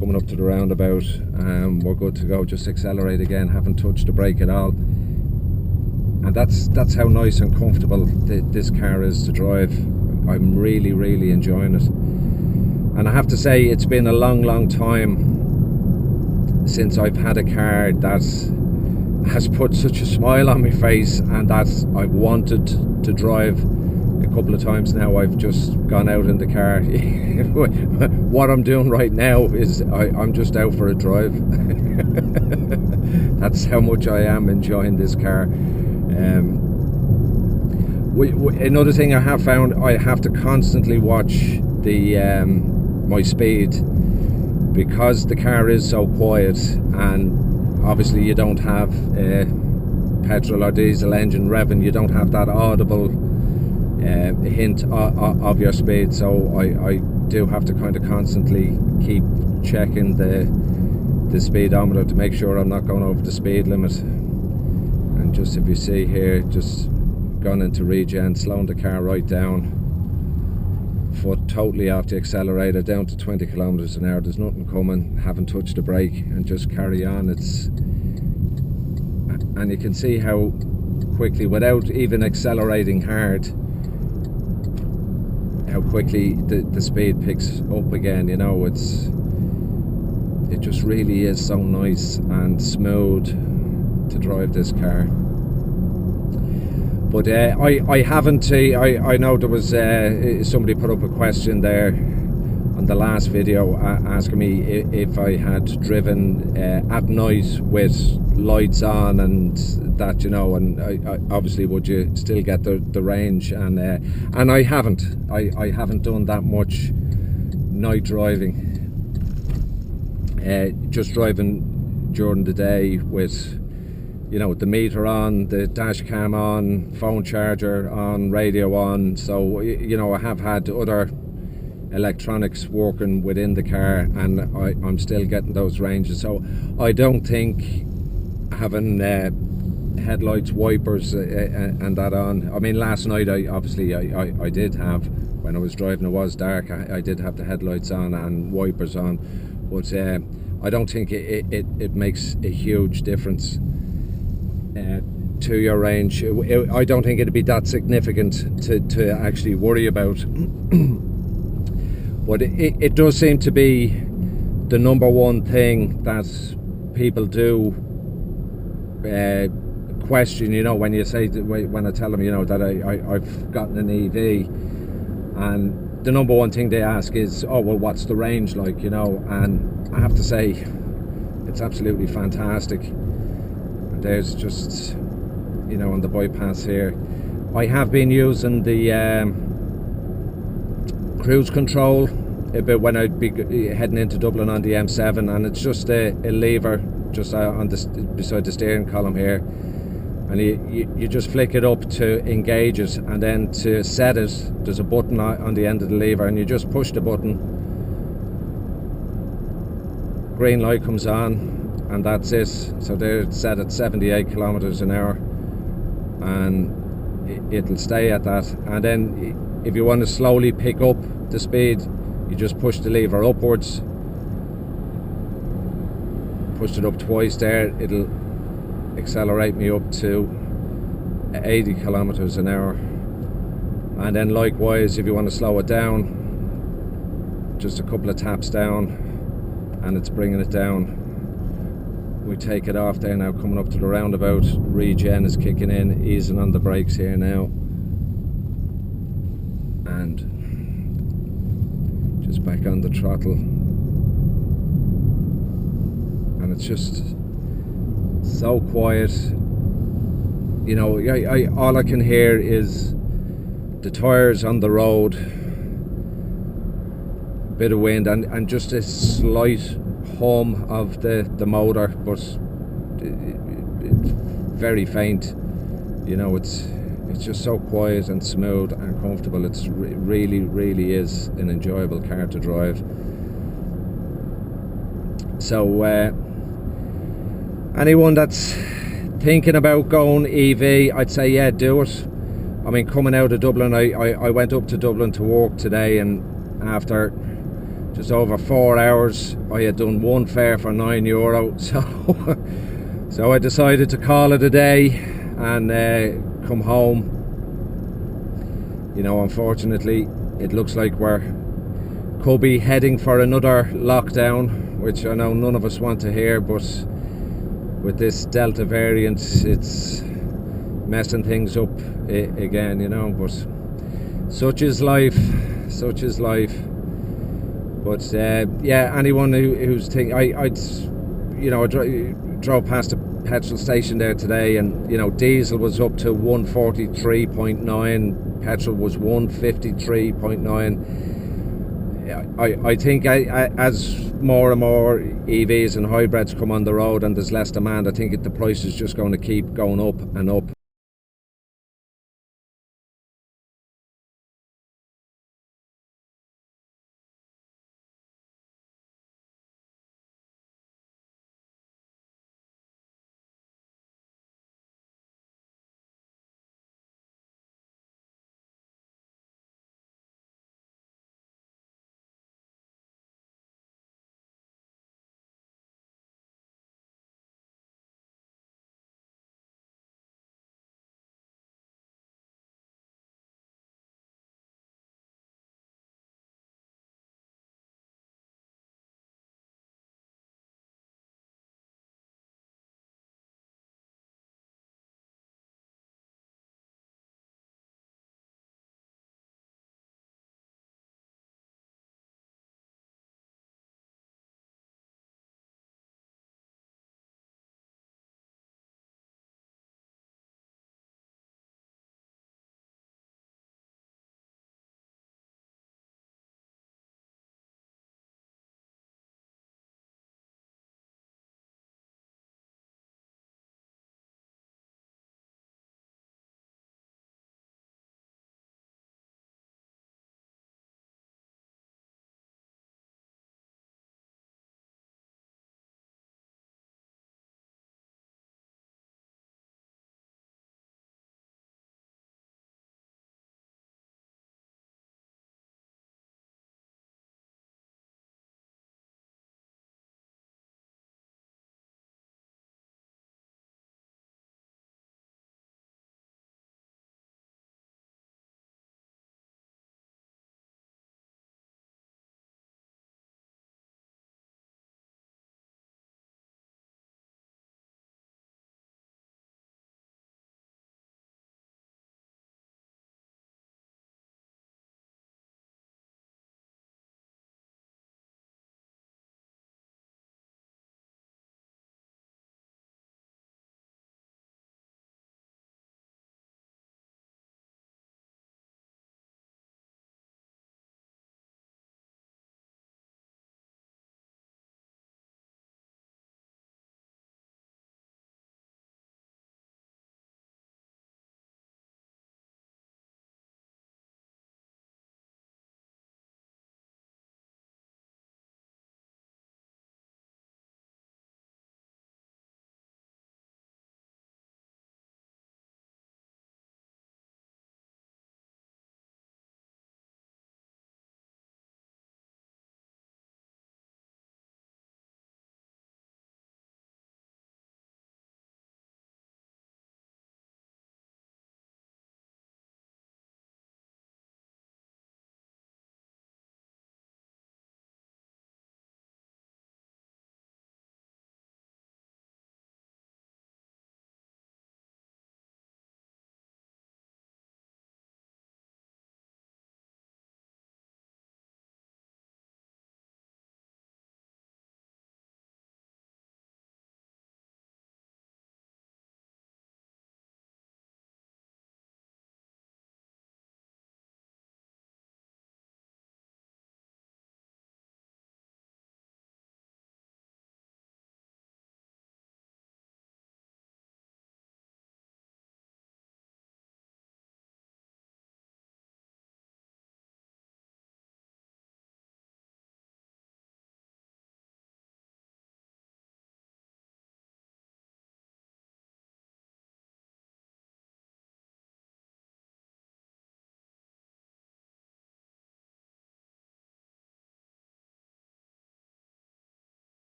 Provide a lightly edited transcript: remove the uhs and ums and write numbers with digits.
coming up to the roundabout, and we're good to go. Just accelerate again, haven't touched the brake at all. And that's how nice and comfortable this car is to drive. I'm really enjoying it. And I have to say, it's been a long time since I've had a car that has put such a smile on my face and that I've wanted to drive. A couple of times now I've just gone out in the car. What I'm doing right now is I'm just out for a drive. That's how much I am enjoying this car. Another thing I have found, I have to constantly watch my speed, because the car is so quiet, and obviously you don't have petrol or diesel engine revving. You don't have that audible hint of your speed, so I do have to kind of constantly keep checking the speedometer to make sure I'm not going over the speed limit. And just, if you see here, just gone into regen, slowing the car right down, foot totally off the accelerator, down to 20 kilometers an hour. There's nothing coming, haven't touched the brake, and just carry on. And you can see how quickly, without even accelerating hard, how quickly the speed picks up again. You know, it just really is so nice and smooth to drive this car. But I haven't. I know there was somebody put up a question there on the last video asking me if I had driven at night with lights on and that, you know, and I obviously would you still get the range, and I haven't. I haven't done that much night driving. Just driving during the day with, you know, the meter on, the dash cam on, phone charger on, radio on. So, you know, I have had other electronics working within the car, and I'm still getting those ranges. So I don't think having headlights, wipers and that on. I mean, last night I did have, when I was driving, it was dark, I did have the headlights on and wipers on, but I don't think it makes a huge difference to your range. I don't think it'd be that significant to actually worry about. But it does seem to be the number one thing that people do question, you know, when you say, when I tell them, you know, that I've gotten an EV, and the number one thing they ask is, oh well, what's the range like, you know? And I have to say, it's absolutely fantastic. And there's just, you know, on the bypass here, I have been using the cruise control a bit when I'd be heading into Dublin on the M7, and it's just a lever just on beside the steering column here, and you just flick it up to engage it, and then to set it, there's a button on the end of the lever, and you just push the button, green light comes on, and that's it. So they're set at 78 kilometers an hour, and it'll stay at that. And then if you want to slowly pick up the speed, you just push the lever upwards, pushed it up twice there, it'll accelerate me up to 80 kilometers an hour. And then likewise, if you want to slow it down, just a couple of taps down and it's bringing it down. We take it off there now, coming up to the roundabout, regen is kicking in, easing on the brakes here now, and just back on the throttle, and it's just so quiet. You know, all I can hear is the tires on the road, bit of wind, and just a slight hum of the motor, but it's very faint. You know, it's just so quiet and smooth and comfortable. It's really is an enjoyable car to drive. So anyone that's thinking about going EV, I'd say, yeah, do it. I mean, coming out of Dublin, I went up to Dublin to work today, and after just over 4 hours. I had done one fare for €9, so I decided to call it a day and come home. You know, unfortunately, it looks like could be heading for another lockdown, which I know none of us want to hear, but with this Delta variant, it's messing things up again, you know. But such is life, such is life. But yeah, anyone who's thinking, I drove past a petrol station there today, and you know, diesel was up to 143.9, petrol was 153.9. I think as more and more EVs and hybrids come on the road and there's less demand, I think the price is just going to keep going up and up.